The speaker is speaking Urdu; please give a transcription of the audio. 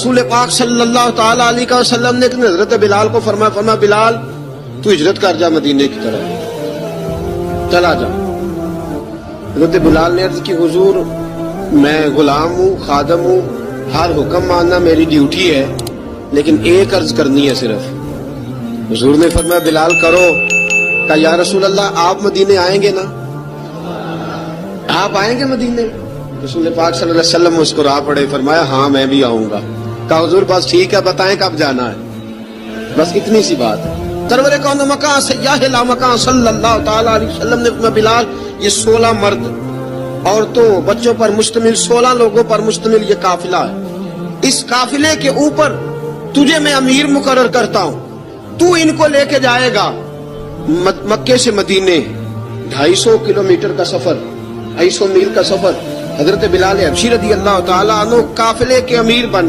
رسول پاک صلی اللہ تعالی علیہ وسلم نے حضرت بلال کو فرمایا بلال تو ہجرت کر جا مدینے کی طرف چلا جا. حضرت بلال نے عرض کی حضور میں غلام ہوں خادم ہوں ہر حکم ماننا میری ڈیوٹی ہے لیکن ایک عرض کرنی ہے صرف. حضور نے فرمایا بلال کرو. کہا یا رسول اللہ آپ مدینے آئیں گے نا آپ آئیں گے مدینے. رسول پاک صلی اللہ علیہ وسلم مسکرا پڑے فرمایا ہاں میں بھی آؤں گا. کہا حضور بس ٹھیک ہے بتائیں کب جانا ہے بس اتنی سی بات ہے. سرور کون مکان سیاح لا مکان صلی اللہ تعالی علیہ وسلم نے فرمایا بلال یہ 16 مرد عورتوں بچوں پر مشتمل 16 لوگوں پر مشتمل یہ قافلہ ہے. اس قافلے کے اوپر تجھے میں امیر مقرر کرتا ہوں. تو ان کو لے کے جائے گا مکے سے مدینے 250 کلومیٹر کا سفر 250 میل کا سفر. حضرت بلال حبشی رضی اللہ تعالیٰ عنہ قافلے کے امیر بن